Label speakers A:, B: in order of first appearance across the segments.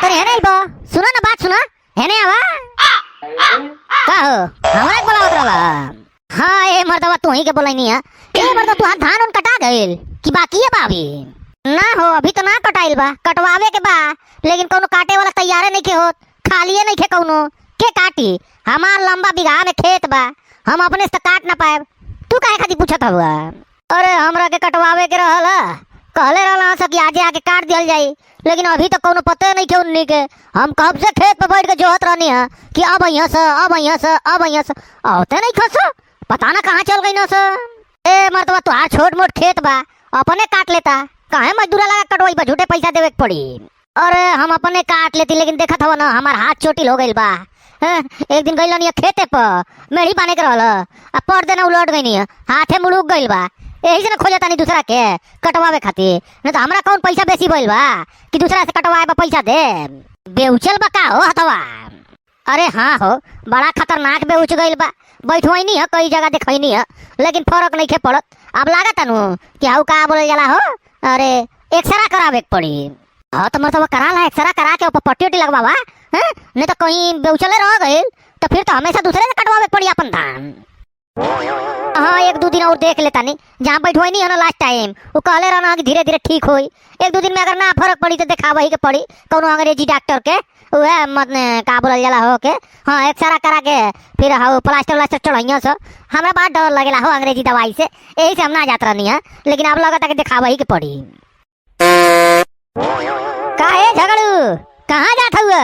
A: तो है नहीं बा सुना ना बात सुना है नहीं आवा का हो हमरा के बोलावत रहला। हां ए मर्दवा तू ही के बोलाई नहीं है ए मर्दवा तू धान उन कटा गइल कि बाकी है बाभी ना हो अभी तो ना कटाइल बा कटवावे के बा लेकिन कोनो काटे वाला तैयार नहीं के होत खालिए नहीं के कोनो के काटी हमार लंबा बिगहा में खेत बा हम अपने से काट ना पाए तू काहे खातिर पूछत हुआ। अरे हमरा के कटवावे के रहला कहले रहला कि आजे आके काट दियल जाई लेकिन अभी तक कोनो पते नहीं के उन्नी के हम कब से खेत पे बैठ के जोहत रहनी है कि अब यहाँ से औते नहीं खस पता ना कहाँ चल गई ना सर। ए मर्दवा तुहार छोट मोट खेत बा अपने काट लेता काहे मजदूरा लगा कटवाई बा झूठे पैसा देवे के पड़ी। अरे हम अपने काट लेती लेकिन देखत हवा ना हमार हाथ चोटिल हो गइल बा। एक दिन गइल नहीं खेते पर मेढ़ी बाने के रहल आ पर देना उलट गई हाथे मुड़ुक गइल बा यही से ना खोजता नहीं दूसरा के कटवावे खातिर नहीं तो हमरा कौन पैसा बेसी भइल बा कि दूसरा से कटवाए बा पैसा दे बेउचल बा का हो हतवा। अरे हाँ हो बड़ा खतरनाक बेउच गइल बा बैठवाई नहीं है कई जगह देखई नहीं है लेकिन फर्क नहीं खे पड़त अब लागत नु कि हाउ का बोले जाला हो। अरे एक्सरा करावे के पड़ी हाँ तो मतलब करा ला एक्सरा करा के ऊपर पट्टी उट्टी लगवावा नहीं तो कहीं बेउचले रह गइल तो फिर तो हमेशा दूसरे से कटवावे पड़ी अपन धान। हाँ एक दो दिन और देख लेता नहीं जहाँ बैठवाई नहीं है ना लास्ट टाइम वो कहले रहना कि धीरे धीरे ठीक होई एक दो दिन में अगर ना फर्क पड़ी तो दिखावा ही के पड़ी कोनो अंग्रेजी डॉक्टर के वह मत का बोलल जाला हो के हाँ एक्सरा करा के फिर हाँ प्लास्टर व्लास्टर चढ़ाइया से हमरा बहुत डर लगेला हो अंग्रेजी दवाई से यही से हम ना जात रहनी है लेकिन अब लगता कि दिखावा ही के पड़ी। काहे झगड़ू कहाँ जात हुआ?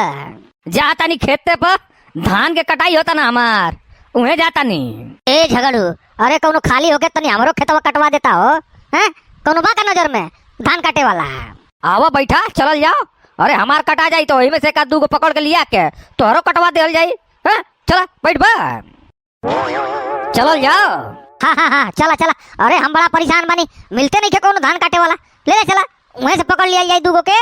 B: जाता नहीं खेते पर धान के कटाई होता ना हमार उहे जाता नहीं।
A: ए झगड़ू अरे कोनो खाली होके तनी हमरो खेतवा कटवा देता हो हैं कोनो बा का नजर में धान काटे वाला
B: आओ बैठा चलल जाओ। अरे हमार कटा जाई तो वही में से एक दू गो पकड़ के लिया के तोहरो कटवा देल जाई हैं चला बैठ बा चलल जाओ।
A: हाँ चला चला अरे हम बड़ा परेशान बानी मिलते नहीं के कोनो धान काटे वाला ले चला वहीं से पकड़ लिया जाए दूगो के।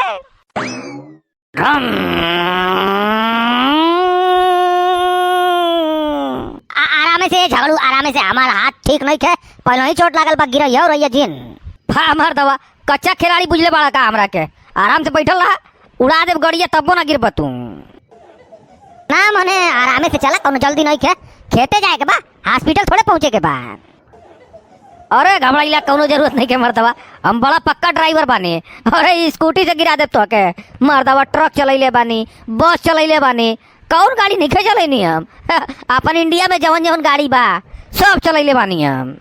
A: आराम से झगड़ू आराम से हमारा हाथ ठीक नहीं थे पहले ही चोट लागल बा गिरई हो रही जिन
B: हमार दवा कच्चा खिलाड़ी बुझले बड़ा का हमरा के आराम से बैठल रहा उड़ा देव गड़िया तब्बो ना गिरब तू
A: ना मने आराम से चला कोनो जल्दी नहीं खे खेते जाए के बा हॉस्पिटल थोड़े पहुंचे के बा।
B: अरे घबराइला कोनो जरूरत नहीं के मर्दवा हम बड़ा पक्का ड्राइवर बानी। अरे स्कूटी से गिरा दे तो के मर्दवा ट्रक चलैले बानी बस चलैले बानी कौन गाड़ी नहीं चलैनी हम अपन इंडिया में जवन जवन गाड़ी बा सब चलैले बानी हम।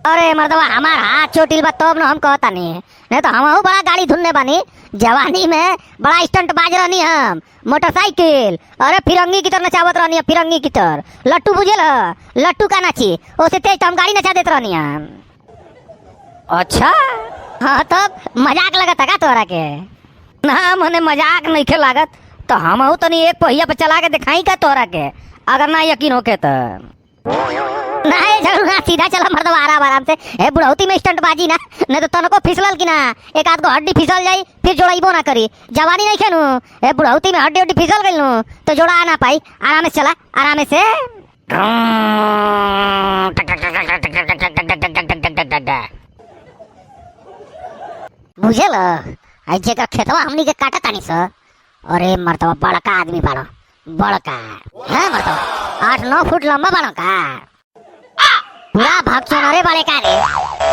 A: अरे मर्दवा हमार हाथ चोटिल बा तब न हम कहता नहीं तो हमहू बड़ा गाड़ी धुनने बानी जवानी में बड़ा स्टंट बाज रहनी हम मोटरसाइकिल अरे फिरंगी की तरह नचावत रहनी है फिरंगी की तरह लट्टू बुझेल लट्टू का नाची ओसे तेज तो हम गाड़ी नचा देते रहनी हम।
B: अच्छा
A: हाँ तब मजाक लगता का तोरा के?
B: ना मने मजाक नहीं खे लागत तो हमहू तनी एक पहिया पे चला के दिखाई का तोरा के अगर ना यकीन होके तो
A: नहीं झगड़ू ना सीधा चला मर्दवा आराम से ए बुढ़ौती में स्टंट बाजी ना नहीं तो तनको फिसलल की ना एक आध को हड्डी फिसल जाई फिर जोड़ाइबो ना करी जवानी नहीं खेनू ए बुढ़ौती में हड्डी फिसल गइल नु तो जोड़ा ना पाई आराम से चला आराम से बुझल आई जेकर खेतवा हमनी के काटा तानी स अरे मर्दवा बड़का आदमी बाड़ो बड़का है मर्दवा 8-9 फुट लंबा बाड़ो का पूरा भगचोनरे बड़े का रे।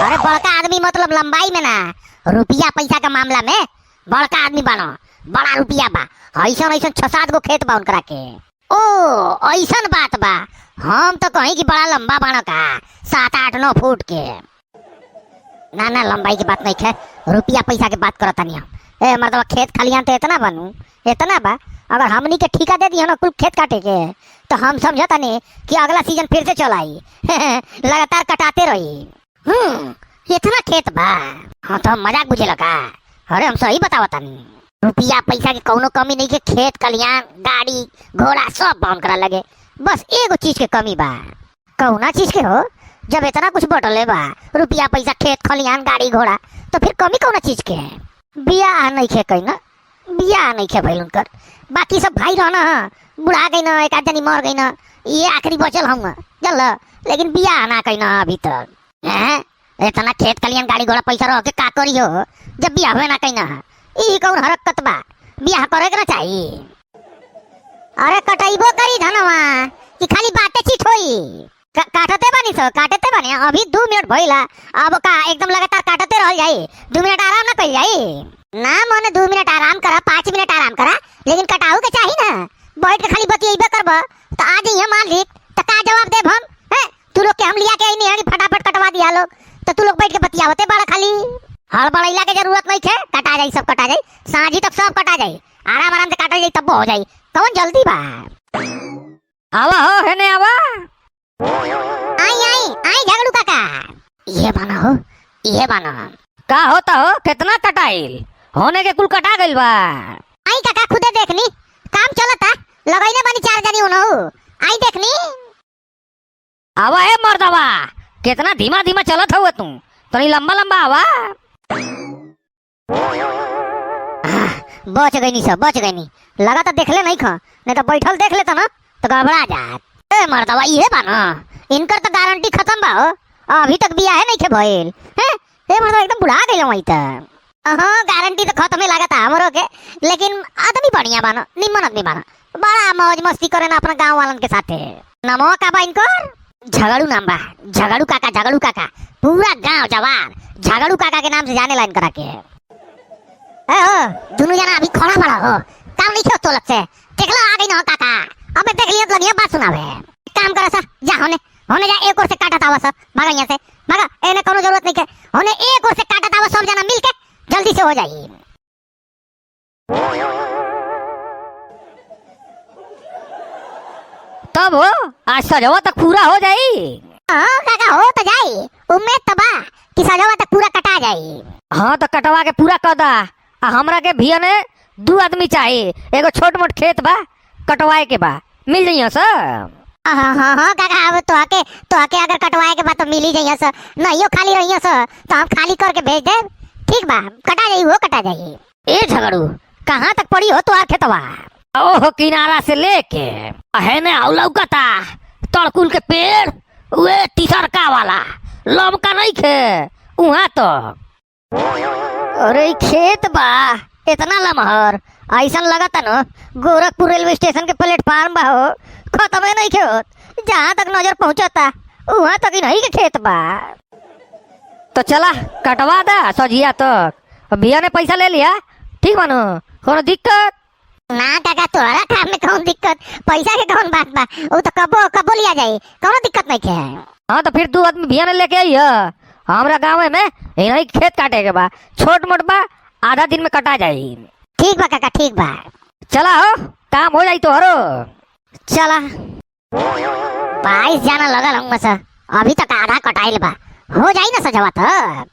A: अरे बड़का आदमी मतलब लंबाई में ना रुपया पैसा का मामला में बड़का आदमी बानो बड़ा रुपया बा ऐसा 6-7 गो खेत बा उनकरा के। ओ ऐसन बात बा हम तो कहीं कि बड़ा लंबा बानो का 7-8-9 फुट के ना लंबाई की बात नहीं है रुपया पैसा की बात करता नहीं हम। ए मर्दवा खेत खलियान तो इतना बनू इतना बा अगर हमनी के ठेका दे दिया ना कुल खेत काटे के तो हम समझता नहीं कि अगला सीजन फिर से चलाई लगातार कटाते रही इतना खेत बा। हाँ तो हम मजाक बुझे लगा अरे हम सही बतावता नहीं रुपया पैसा की कोनो कमी नहीं के खेत खलियान गाड़ी घोड़ा सब बाउन करा लगे बस एगो चीज के कमी बा। कौना चीज के हो? जब इतना कुछ बटले बा रुपया पैसा खेत खलियान गाड़ी घोड़ा तो फिर कमी कौना चीज के? बियाह नहीं खे कहीं ना बियाह नहीं खे भइल उनकर बाकी सब भाई रहना बुढ़ा गई ना एक आध जनी मर गई ना ये आखिरी बचल हम चल लेकिन बियाह ना कहीं ना अभी तक इतना खेत खलियान गाड़ी घोड़ा पैसा रह के का करी हो जब बियाह हुए ना कहीं ना ई कौन हरकत बा बियाह करे के ना चाहिए। अरे कटैबो करी धनवा कि खाली बाटे चिट होई। काटते बानी अभी 2 मिनट भइला। अब का एकदम लगातार काटते रह जाई, 2 मिनट आराम ना कइल जाई ना। मने 2 मिनट आराम करा, 5 मिनट आराम करा, लेकिन कटाऊ के चाही ना। बैठ के खाली बतियेबे करब त आ जइहे मालिक त का जवाब देब हम? हैं तू लोग के हम लिया के नहीं हनी फटाफट कटवा दिया लोग, तो तू लोग बैठ के बतियावते बड़ा खाली। हड़बड़ैला के जरूरत नहीं है, कटा जाई सब कटा जाई, सांझी तक सब कटा जाई, आराम आराम से काटल जाई तब हो जाई। कौन जल्दी बा?
B: आवा हो हेने आवा।
A: आई आई आई झगड़ू काका, ये बना हो, ये बना।
B: का होता हो? कितना कटाइल होने के कुल कटा गइल बा।
A: आई काका खुदे देखनी काम चलता, लगैले बानी 4 जनी उनहु। आई देखनी।
B: आवा ए मर्दवा, कितना धीमा धीमा चलत हो तू, तनी लंबा लंबा आवा।
A: बच गई नी सब, बच गई नी। लगा तो देखले नहीं खा, नहीं तो बैठल देख लेता ना तो गड़बड़ा जात। ए मर्दवा ये बा ना, इनकर तो गारंटी खत्म बा हो, अभी तक बियाह नहीं के भइल हैं। ए मर्दवा एकदम बुढ़ा गइल वही त। हां गारंटी तो खत्म ही लागता हमरो के, लेकिन आदमी बढ़िया बा ना, निम्न आदमी बा ना, बड़ा मौज मस्ती करे ना अपना गांव वालन के साथे। नमो का बा इनकर? झगड़ू नाम बा, झगड़ू काका, झगड़ू काका। पूरा गांव जवान झगड़ू काका के नाम से जाने लाइन करा के। ए हो दोनों जना अभी खड़ा बड़ा हो, काम नहीं खेत तो लग से देखला आ गई ना काका। अबे देख लिया लगिया बात सुनावे। काम करा सा, जा होने होने जा, एक और से काटत आवा सब, भागा यहां से भागा। एने कोनो जरूरत नहीं के, होने एक और से काटत आवा सब जना मिल के, जल्दी से हो जाई।
B: तब हो आज सजवा तक पूरा हो जाई।
A: हां काका हो तो जाई, उम्मीद तो बा कि सजवा तक पूरा कटा जाई।
B: हाँ तो कटवा के पूरा कर दा। हमरा के भिया ने 2 आदमी चाहिए, एगो छोट मोट खेत बा कटवाए के बा, मिल जाइए सर।
A: हाँ काका, अब तो आके अगर कटवाए के बाद तो मिल ही जाइए सर, नहीं खाली रहिए सर तो हम खाली करके भेज दे। ठीक बा, कटा जाई, वो कटा जाई। ए झगड़ू कहाँ तक पड़ी हो तो खेतवा?
B: ओहो किनारा से लेके हेने लौकता तड़कुल के पेड़, वे टीसरका वाला लमका नहीं खे उहाँ तो।
A: अरे खेत बा इतना लमहर, ऐसा लगता न गोरखपुर रेलवे स्टेशन के प्लेटफार्म बा हो, खत्म नहीं खेत, जहाँ तक नजर पहुँचता वहाँ तक ही नहीं के खेत बा।
B: तो चला कटवा दा सजिया तक। भैया ने पैसा ले लिया, ठीक बानो, कोनो दिक्कत
A: ना काका, तोहरा काम में कौन दिक्कत, पैसा के कौन बात बा, वो तो कबो लिया जाई, कोनो दिक्कत नहीं है।
B: हाँ तो फिर 2 आदमी भैया ने लेके आई है। हमरा गाँव में इन्हीं खेत काटे के बा, छोट मोट बा, आधा दिन में कटा जाई।
A: ठीक बा काका, ठीक बा।
B: चला हो काम हो जाई तो हरो।
A: चला 22 जाना लगल होंगे सर, अभी तक आधा कटाइल बा, हो जाई ना सजवा तक।